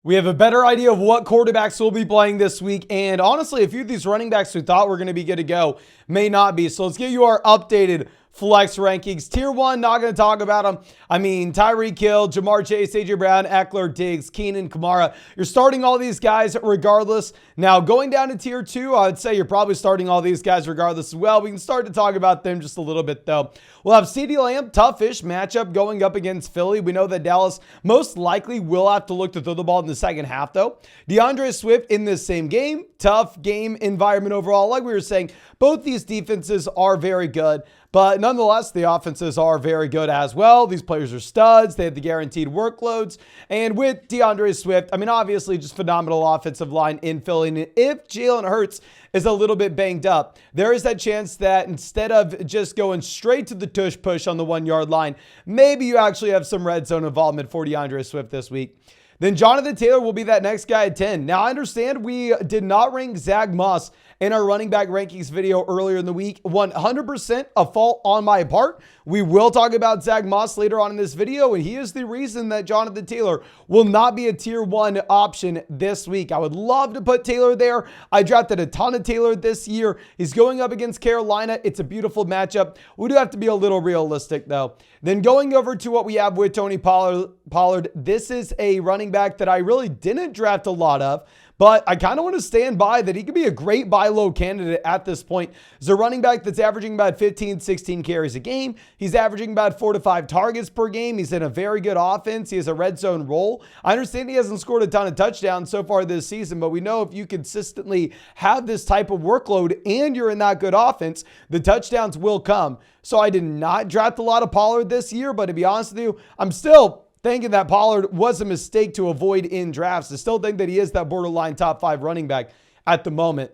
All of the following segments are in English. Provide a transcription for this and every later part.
We have a better idea of what quarterbacks will be playing this week. And honestly, a few of these running backs we thought were going to be good to go may not be. So let's give you our updated flex rankings. Tier 1, not going to talk about them. I mean, Tyreek Hill, Jamar Chase, A.J. Brown, Eckler, Diggs, Keenan, Kamara. You're starting all these guys regardless. Now, going down to Tier 2, I would say you're probably starting all these guys regardless as well. We can start to talk about them just a little bit, though. We'll have CeeDee Lamb, toughish matchup going up against Philly. We know that Dallas most likely will have to look to throw the ball in the second half, though. DeAndre Swift in this same game. Tough game environment overall. Like we were saying, both these defenses are very good. But nonetheless, the offenses are very good as well. These players are studs. They have the guaranteed workloads. And with DeAndre Swift, I mean, obviously just phenomenal offensive line in Philly. And if Jalen Hurts is a little bit banged up, there is that chance that instead of just going straight to the tush push on the 1 yard line, maybe you actually have some red zone involvement for DeAndre Swift this week. Then Jonathan Taylor will be that next guy at 10. Now, I understand we did not rank Zach Moss in our running back rankings video earlier in the week. 100% a fault on my part. We will talk about Zach Moss later on in this video, and he is the reason that Jonathan Taylor will not be a tier 1 option this week. I would love to put Taylor there. I drafted a ton of Taylor this year. He's going up against Carolina. It's a beautiful matchup. We do have to be a little realistic, though. Then going over to what we have with Tony Pollard, this is a running back that I really didn't draft a lot of, but I kind of want to stand by that he could be a great buy low candidate at this point. He's a running back that's averaging about 15, 16 carries a game. He's averaging about 4 to 5 targets per game. He's in a very good offense. He has a red zone role. I understand he hasn't scored a ton of touchdowns so far this season, but we know if you consistently have this type of workload and you're in that good offense, the touchdowns will come. So I did not draft a lot of Pollard this year, but to be honest with you, I'm still thinking that Pollard was a mistake to avoid in drafts. I still think that he is that borderline top 5 running back at the moment.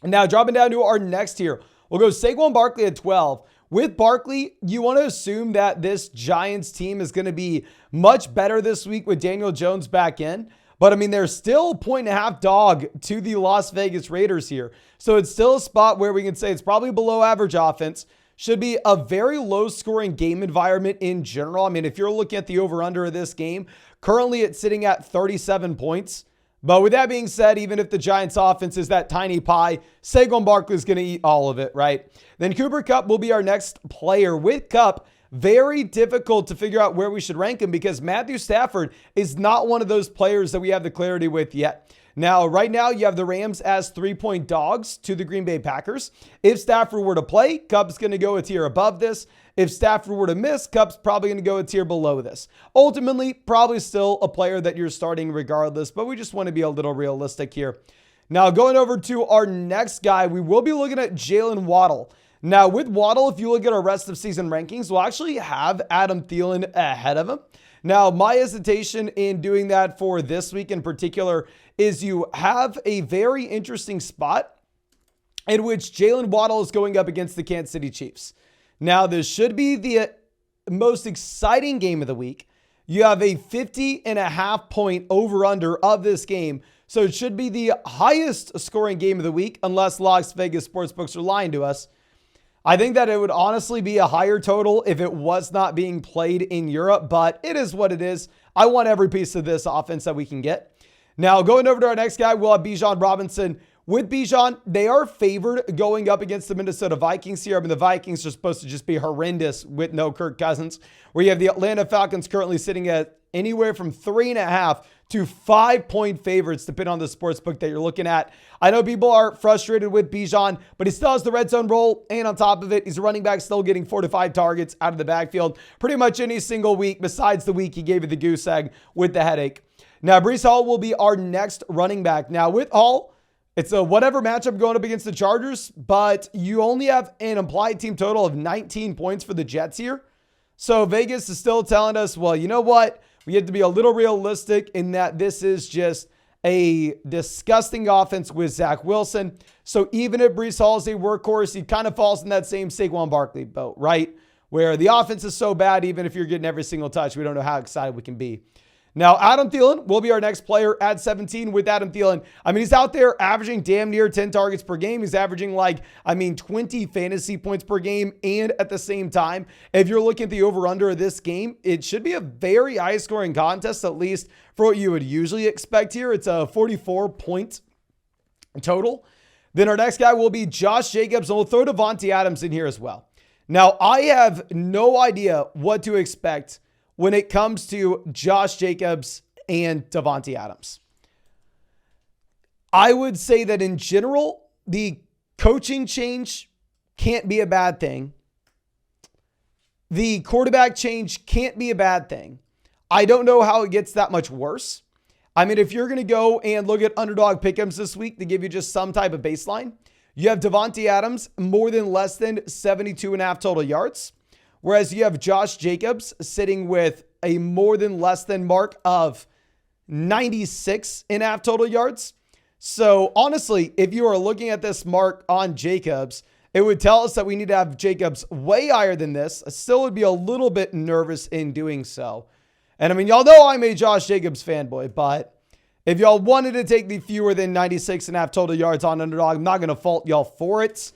Now, dropping down to our next tier, we'll go Saquon Barkley at 12. With Barkley, you want to assume that this Giants team is going to be much better this week with Daniel Jones back in. But, I mean, they're still a 1.5 dog to the Las Vegas Raiders here. So it's still a spot where we can say it's probably below average offense. Should be a very low-scoring game environment in general. I mean, if you're looking at the over-under of this game, currently it's sitting at 37 points. But with that being said, even if the Giants' offense is that tiny pie, Saquon Barkley is going to eat all of it, right? Then Cooper Kupp will be our next player. With Kupp, very difficult to figure out where we should rank him because Matthew Stafford is not one of those players that we have the clarity with yet. Now, right now, you have the Rams as 3-point dogs to the Green Bay Packers. If Stafford were to play, Kupp's going to go a tier above this. If Stafford were to miss, Kupp's probably going to go a tier below this. Ultimately, probably still a player that you're starting regardless, but we just want to be a little realistic here. Now, going over to our next guy, we will be looking at Jalen Waddle. Now, with Waddle, if you look at our rest of season rankings, we'll actually have Adam Thielen ahead of him. Now, my hesitation in doing that for this week in particular is you have a very interesting spot in which Jalen Waddle is going up against the Kansas City Chiefs. Now, this should be the most exciting game of the week. You have a 50.5 point over-under of this game. So it should be the highest scoring game of the week unless Las Vegas sportsbooks are lying to us. I think that it would honestly be a higher total if it was not being played in Europe, but it is what it is. I want every piece of this offense that we can get. Now, going over to our next guy, we'll have Bijan Robinson. With Bijan, they are favored going up against the Minnesota Vikings here. I mean, the Vikings are supposed to just be horrendous with no Kirk Cousins, where you have the Atlanta Falcons currently sitting at anywhere from 3.5 to 5-point favorites, depending on the sports book that you're looking at. I know people are frustrated with Bijan, but he still has the red zone role, and on top of it, he's a running back still getting 4 to 5 targets out of the backfield pretty much any single week besides the week he gave you the goose egg with the headache. Now, Breece Hall will be our next running back. Now, with Hall, it's a whatever matchup going up against the Chargers, but you only have an implied team total of 19 points for the Jets here. So Vegas is still telling us, well, you know what? We have to be a little realistic in that this is just a disgusting offense with Zach Wilson. So even if Breece Hall is a workhorse, he kind of falls in that same Saquon Barkley boat, right? Where the offense is so bad, even if you're getting every single touch, we don't know how excited we can be. Now, Adam Thielen will be our next player at 17 with Adam Thielen. I mean, he's out there averaging damn near 10 targets per game. He's averaging 20 fantasy points per game. And at the same time, if you're looking at the over-under of this game, it should be a very high-scoring contest, at least for what you would usually expect here. It's a 44-point total. Then our next guy will be Josh Jacobs, and we'll throw Davante Adams in here as well. Now, I have no idea what to expect when it comes to Josh Jacobs and Davante Adams. I would say that in general, the coaching change can't be a bad thing. The quarterback change can't be a bad thing. I don't know how it gets that much worse. I mean, if you're going to go and look at underdog pick'ems this week to give you just some type of baseline, you have Davante Adams more than less than 72.5 total yards. Whereas you have Josh Jacobs sitting with a more than less than mark of 96.5 total yards. So honestly, if you are looking at this mark on Jacobs, it would tell us that we need to have Jacobs way higher than this. I still would be a little bit nervous in doing so. And I mean, y'all know I'm a Josh Jacobs fanboy, but if y'all wanted to take the fewer than 96.5 total yards on underdog, I'm not going to fault y'all for it.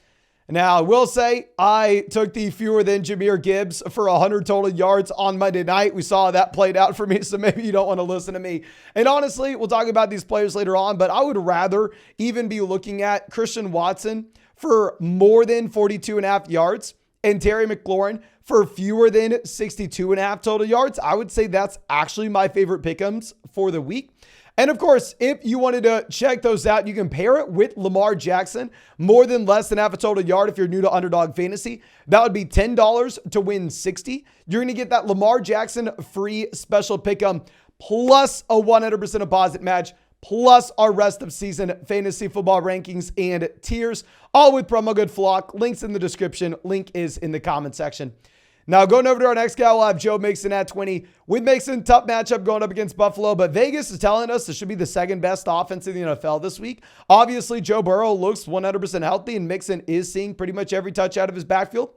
Now, I will say I took the fewer than Jahmyr Gibbs for 100 total yards on Monday night. We saw that played out for me, so maybe you don't want to listen to me. And honestly, we'll talk about these players later on, but I would rather even be looking at Christian Watson for more than 42.5 yards and Terry McLaurin for fewer than 62.5 total yards. I would say that's actually my favorite pick'ems for the week. And of course, if you wanted to check those out, you can pair it with Lamar Jackson, more than less than half a total yard if you're new to Underdog Fantasy. That would be $10 to win 60. You're going to get that Lamar Jackson free special pick'em plus a 100% deposit match, plus our rest of season fantasy football rankings and tiers, all with promo code FLOCK. Links in the description. Link is in the comment section. Now, going over to our next guy, we'll have Joe Mixon at 20. With Mixon, tough matchup going up against Buffalo, but Vegas is telling us this should be the second best offense in the NFL this week. Obviously, Joe Burrow looks 100% healthy, and Mixon is seeing pretty much every touch out of his backfield.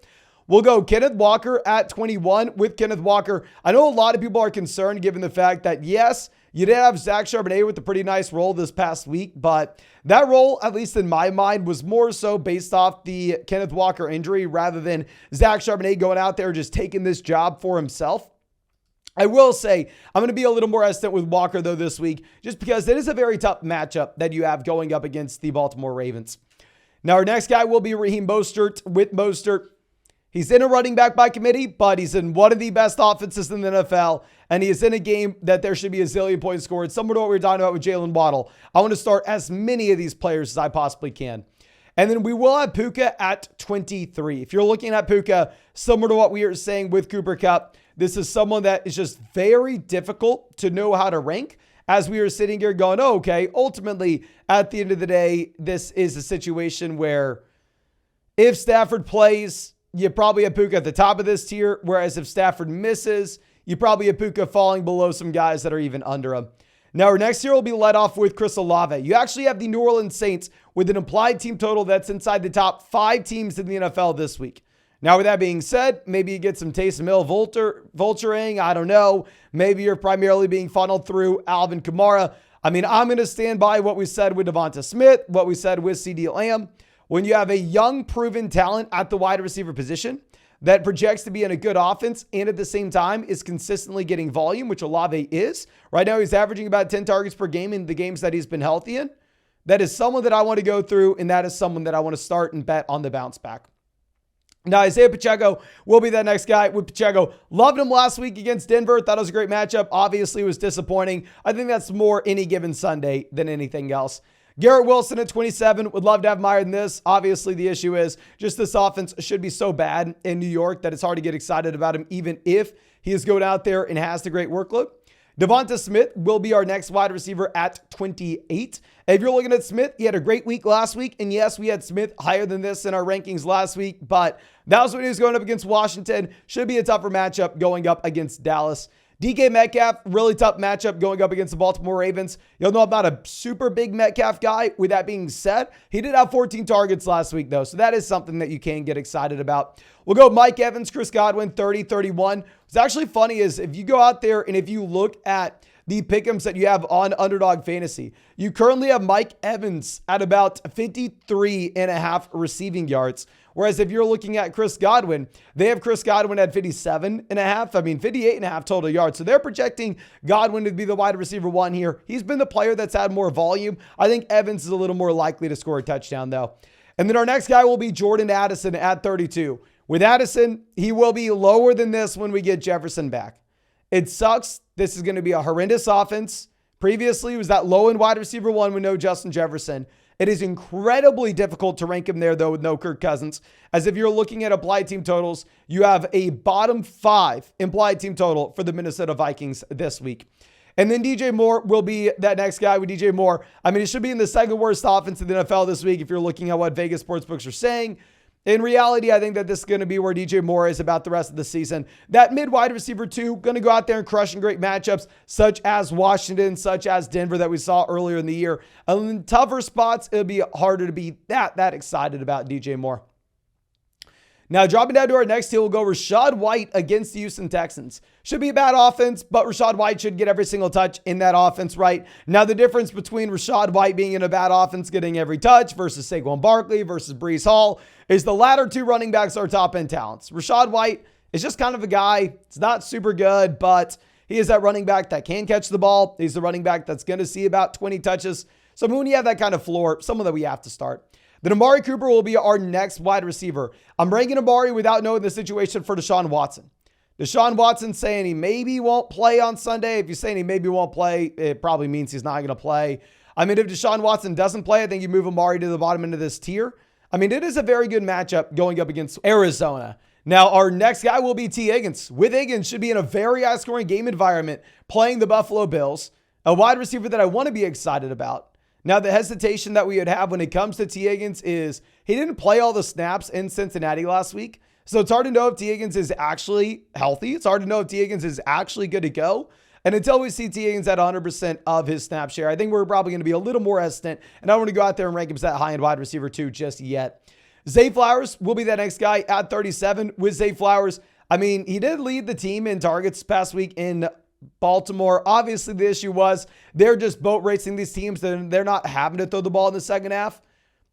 We'll go Kenneth Walker at 21. With Kenneth Walker, I know a lot of people are concerned given the fact that, yes, you did have Zach Charbonnet with a pretty nice role this past week, but that role, at least in my mind, was more so based off the Kenneth Walker injury rather than Zach Charbonnet going out there just taking this job for himself. I will say I'm going to be a little more hesitant with Walker, though, this week, just because it is a very tough matchup that you have going up against the Baltimore Ravens. Now, our next guy will be Raheem Mostert. With Mostert, he's in a running back by committee, but he's in one of the best offenses in the NFL, and he is in a game that there should be a zillion points scored, similar to what we were talking about with Jalen Waddle. I want to start as many of these players as I possibly can. And then we will have Puka at 23. If you're looking at Puka, similar to what we are saying with Cooper Kupp, this is someone that is just very difficult to know how to rank, as we are sitting here going, oh, okay, ultimately, at the end of the day, this is a situation where if Stafford plays, you probably have Puka at the top of this tier, whereas if Stafford misses, you probably have Puka falling below some guys that are even under him. Now, our next tier will be led off with Chris Olave. You actually have the New Orleans Saints with an implied team total that's inside the top 5 teams in the NFL this week. Now, with that being said, maybe you get some Taysom Hill vulturing. I don't know. Maybe you're primarily being funneled through Alvin Kamara. I mean, I'm going to stand by what we said with Devonta Smith, what we said with CeeDee Lamb. When you have a young, proven talent at the wide receiver position that projects to be in a good offense and at the same time is consistently getting volume, which Olave is. Right now, he's averaging about 10 targets per game in the games that he's been healthy in. That is someone that I want to go through, and that is someone that I want to start and bet on the bounce back. Now, Isaiah Pacheco will be that next guy. With Pacheco, loved him last week against Denver. Thought it was a great matchup. Obviously, it was disappointing. I think that's more any given Sunday than anything else. Garrett Wilson at 27. Would love to have him higher than this. Obviously, the issue is just this offense should be so bad in New York that it's hard to get excited about him, even if he is going out there and has the great workload. Devonta Smith will be our next wide receiver at 28. If you're looking at Smith, he had a great week last week. And yes, we had Smith higher than this in our rankings last week, but that was when he was going up against Washington. Should be a tougher matchup going up against Dallas. DK Metcalf, really tough matchup going up against the Baltimore Ravens. You'll know I'm not a super big Metcalf guy. With that being said, he did have 14 targets last week, though. So that is something that you can get excited about. We'll go Mike Evans, Chris Godwin, 30-31. What's actually funny is if you go out there and if you look at the pick'ems that you have on Underdog Fantasy. You currently have Mike Evans at about 53.5 receiving yards. Whereas if you're looking at Chris Godwin, they have Chris Godwin at 58.5 total yards. So they're projecting Godwin to be the wide receiver one here. He's been the player that's had more volume. I think Evans is a little more likely to score a touchdown though. And then our next guy will be Jordan Addison at 32. With Addison, he will be lower than this when we get Jefferson back. It sucks. This is going to be a horrendous offense. Previously, it was that low end wide receiver one with no Justin Jefferson. It is incredibly difficult to rank him there, though, with no Kirk Cousins. As if you're looking at implied team totals, you have a bottom 5 implied team total for the Minnesota Vikings this week. And then DJ Moore will be that next guy with DJ Moore. I mean, it should be in the second worst offense in the NFL this week if you're looking at what Vegas sportsbooks are saying. In reality, I think that this is going to be where DJ Moore is about the rest of the season. That mid-wide receiver two, going to go out there and crush in great matchups, such as Washington, such as Denver that we saw earlier in the year. And in tougher spots, it'll be harder to be that excited about DJ Moore. Now, dropping down to our next team, we'll go Rachaad White against the Houston Texans. Should be a bad offense, but Rachaad White should get every single touch in that offense, right? Now, the difference between Rachaad White being in a bad offense, getting every touch, versus Saquon Barkley, versus Breece Hall, is the latter two running backs are top-end talents. Rachaad White is just kind of a guy. It's not super good, but he is that running back that can catch the ball. He's the running back that's going to see about 20 touches. So when you have that kind of floor, someone that we have to start. Then Amari Cooper will be our next wide receiver. I'm ranking Amari without knowing the situation for Deshaun Watson. Deshaun Watson saying he maybe won't play on Sunday. If you're saying he maybe won't play, it probably means he's not going to play. I mean, if Deshaun Watson doesn't play, I think you move Amari to the bottom end of this tier. I mean, it is a very good matchup going up against Arizona. Now, our next guy will be T. Higgins. With Higgins, should be in a very high-scoring game environment playing the Buffalo Bills, a wide receiver that I want to be excited about. Now, the hesitation that we would have when it comes to T. Higgins is he didn't play all the snaps in Cincinnati last week. So it's hard to know if T. Higgins is actually healthy. It's hard to know if T. Higgins is actually good to go. And until we see T. Higgins at 100% of his snap share, I think we're probably going to be a little more hesitant. And I don't want to go out there and rank him as that high-end wide receiver too just yet. Zay Flowers will be that next guy at 37. With Zay Flowers, I mean, he did lead the team in targets past week in Baltimore. Obviously, the issue was they're just boat racing these teams. They're not having to throw the ball in the second half.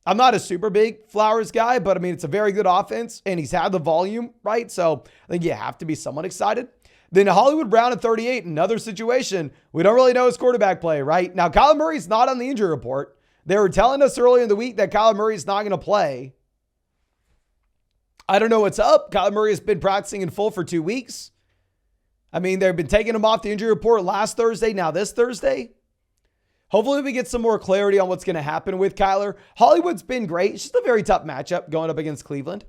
I'm not a super big Flowers guy, but I mean, it's a very good offense and he's had the volume, right? So I think you have to be somewhat excited. Then Hollywood Brown at 38, another situation. We don't really know his quarterback play, right? Now, Kyler Murray's not on the injury report. They were telling us earlier in the week that Kyler Murray's not going to play. I don't know what's up. Kyler Murray has been practicing in full for 2 weeks. I mean, they've been taking him off the injury report last Thursday, now this Thursday. Hopefully we get some more clarity on what's going to happen with Kyler. Hollywood's been great. It's just a very tough matchup going up against Cleveland.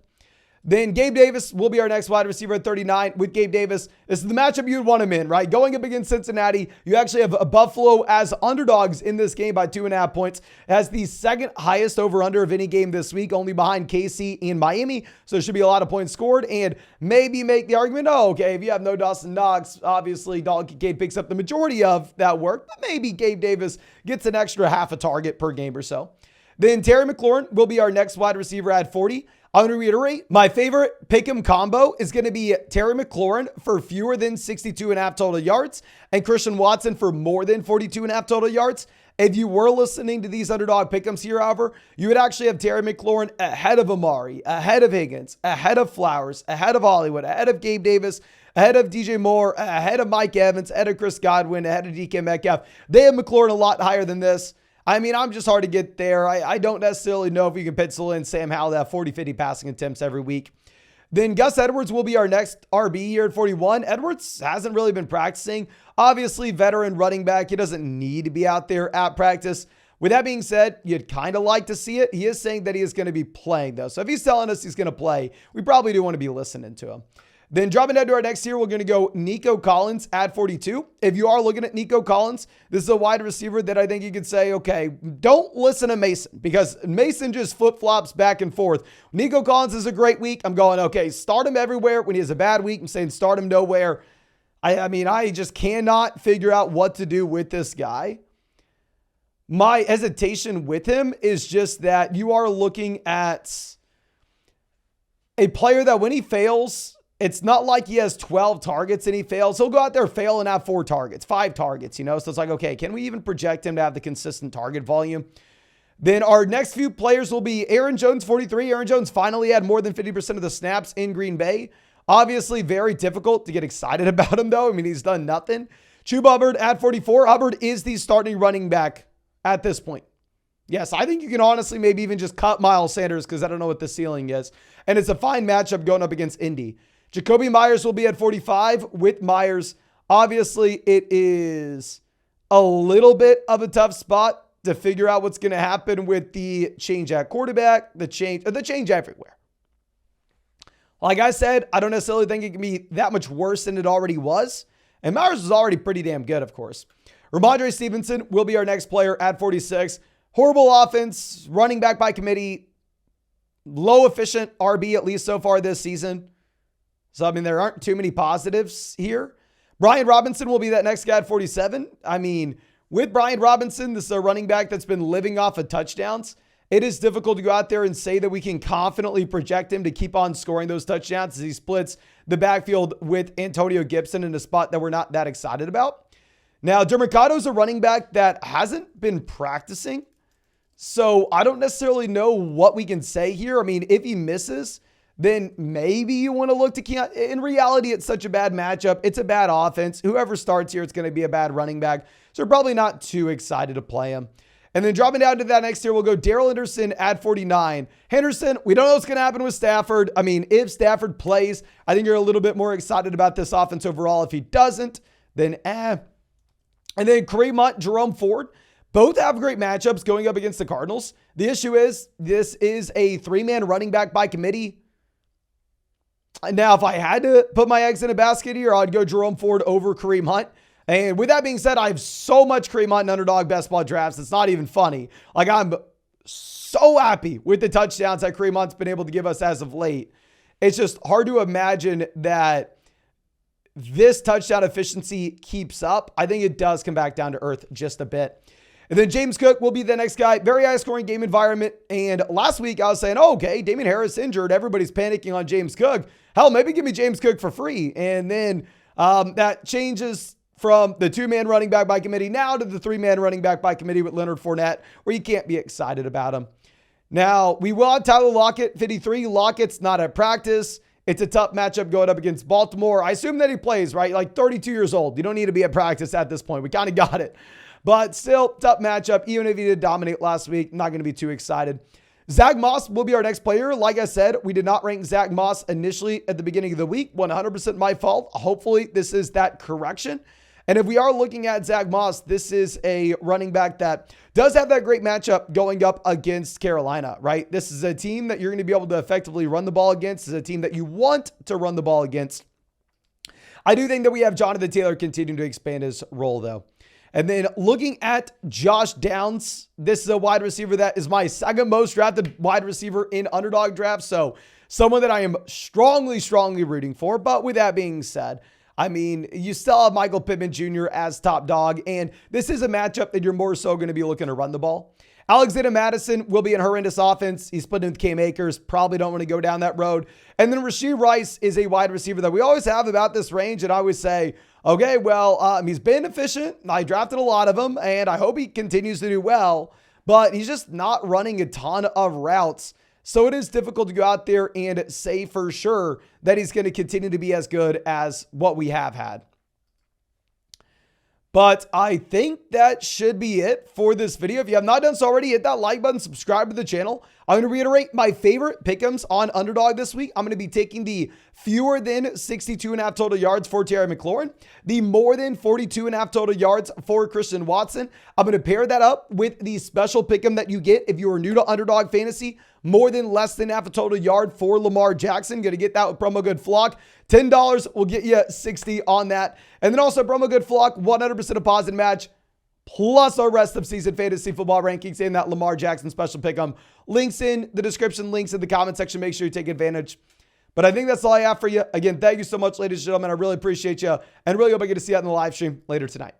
Then Gabe Davis will be our next wide receiver at 39. With Gabe Davis, this is the matchup you'd want him in, right? Going up against Cincinnati, you actually have a Buffalo as underdogs in this game by 2.5 points. It has the second highest over-under of any game this week, only behind KC and Miami. So there should be a lot of points scored and maybe make the argument, oh, okay, if you have no Dawson Knox, obviously Gabe picks up the majority of that work, but maybe Gabe Davis gets an extra half a target per game or so. Then Terry McLaurin will be our next wide receiver at 40. I'm going to reiterate, my favorite pick'em combo is going to be Terry McLaurin for fewer than 62.5 total yards and Christian Watson for more than 42.5 total yards. If you were listening to these underdog pick'ems here, however, you would actually have Terry McLaurin ahead of Amari, ahead of Higgins, ahead of Flowers, ahead of Hollywood, ahead of Gabe Davis, ahead of DJ Moore, ahead of Mike Evans, ahead of Chris Godwin, ahead of DK Metcalf. They have McLaurin a lot higher than this. I mean, I'm just hard to get there. I don't necessarily know if you can pencil in Sam Howell at 40, 50 passing attempts every week. Then Gus Edwards will be our next RB here at 41. Edwards hasn't really been practicing. Obviously, veteran running back. He doesn't need to be out there at practice. With that being said, you'd kind of like to see it. He is saying that he is going to be playing, though. So if he's telling us he's going to play, we probably do want to be listening to him. Then dropping down to our next tier, we're going to go Nico Collins at 42. If you are looking at Nico Collins, this is a wide receiver that I think you could say, okay, don't listen to Mason because Mason just flip-flops back and forth. Nico Collins is a great week. I'm going, okay, start him everywhere. When he has a bad week, I'm saying start him nowhere. I mean, I just cannot figure out what to do with this guy. My hesitation with him is just that you are looking at a player that when he fails, it's not like he has 12 targets and he fails. He'll go out there, fail, and have 4 targets, 5 targets, So it's like, okay, can we even project him to have the consistent target volume? Then our next few players will be Aaron Jones, 43. Aaron Jones finally had more than 50% of the snaps in Green Bay. Obviously, very difficult to get excited about him, though. I mean, he's done nothing. Chuba Hubbard at 44. Hubbard is the starting running back at this point. Yes, I think you can honestly maybe even just cut Miles Sanders because I don't know what the ceiling is. And it's a fine matchup going up against Indy. Jacoby Myers will be at 45 with Myers. Obviously, it is a little bit of a tough spot to figure out what's going to happen with the change at quarterback, the change everywhere. Like I said, I don't necessarily think it can be that much worse than it already was. And Myers was already pretty damn good, of course. Ramondre Stevenson will be our next player at 46. Horrible offense, running back by committee, low efficient RB at least so far this season. So, I mean, there aren't too many positives here. Brian Robinson will be that next guy at 47. I mean, with Brian Robinson, this is a running back that's been living off of touchdowns. It is difficult to go out there and say that we can confidently project him to keep on scoring those touchdowns as he splits the backfield with Antonio Gibson in a spot that we're not that excited about. Now, Demercado is a running back that hasn't been practicing, so I don't necessarily know what we can say here. I mean, if he misses, then maybe you want to look to in reality, it's such a bad matchup. It's a bad offense. Whoever starts here, it's going to be a bad running back. So we're probably not too excited to play him. And then dropping down to that next tier, we'll go Darrell Henderson at 49. Henderson, we don't know what's going to happen with Stafford. I mean, if Stafford plays, I think you're a little bit more excited about this offense overall. If he doesn't, then And then Kareem Hunt, Jerome Ford, both have great matchups going up against the Cardinals. The issue is this is a 3-man running back by committee. Now, if I had to put my eggs in a basket here, I'd go Jerome Ford over Kareem Hunt. And with that being said, I have so much Kareem Hunt in Underdog Best Ball drafts. It's not even funny. Like, I'm so happy with the touchdowns that Kareem Hunt's been able to give us as of late. It's just hard to imagine that this touchdown efficiency keeps up. I think it does come back down to earth just a bit. And then James Cook will be the next guy. Very high scoring game environment. And last week I was saying, oh, okay, Damian Harris injured. Everybody's panicking on James Cook. Hell, maybe give me James Cook for free. And then that changes from the 2-man running back by committee now to the 3-man running back by committee with Leonard Fournette, where you can't be excited about him. Now, we will have Tyler Lockett, 53. Lockett's not at practice. It's a tough matchup going up against Baltimore. I assume that he plays, right? Like 32 years old. You don't need to be at practice at this point. We kind of got it. But still, tough matchup. Even if he did dominate last week, not going to be too excited. Zach Moss will be our next player. Like I said, we did not rank Zach Moss initially at the beginning of the week. 100% my fault. Hopefully, this is that correction. And if we are looking at Zach Moss, this is a running back that does have that great matchup going up against Carolina, right? This is a team that you're going to be able to effectively run the ball against. This is a team that you want to run the ball against. I do think that we have Jonathan Taylor continuing to expand his role, though. And then looking at Josh Downs, this is a wide receiver that is my second most drafted wide receiver in Underdog draft. So someone that I am strongly rooting for. But with that being said, I mean, you still have Michael Pittman Jr. as top dog, and this is a matchup that you're more so going to be looking to run the ball. Alexander Madison will be in horrendous offense. He's split in with Cam Akers. Probably don't want to go down that road. And then Rashee Rice is a wide receiver that we always have about this range, and I always say, okay, well, he's been efficient. I drafted a lot of him, and I hope he continues to do well, but he's just not running a ton of routes. So it is difficult to go out there and say for sure that he's going to continue to be as good as what we have had. But I think that should be it for this video. If you have not done so already, hit that like button, subscribe to the channel. I'm going to reiterate my favorite pick'ems on Underdog this week. I'm going to be taking the fewer than 62.5 total yards for Terry McLaurin, the more than 42.5 total yards for Christian Watson. I'm going to pair that up with the special pick'em that you get if you are new to Underdog Fantasy, more than less than half a total yard for Lamar Jackson. Going to get that with promo code Flock. $10 will get you 60 on that. And then also promo code Flock, 100% deposit match, plus our rest of season fantasy football rankings and that Lamar Jackson special pick'em. Links in the description, links in the comment section. Make sure you take advantage. But I think that's all I have for you. Again, thank you so much, ladies and gentlemen. I really appreciate you and really hope I get to see you out in the live stream later tonight.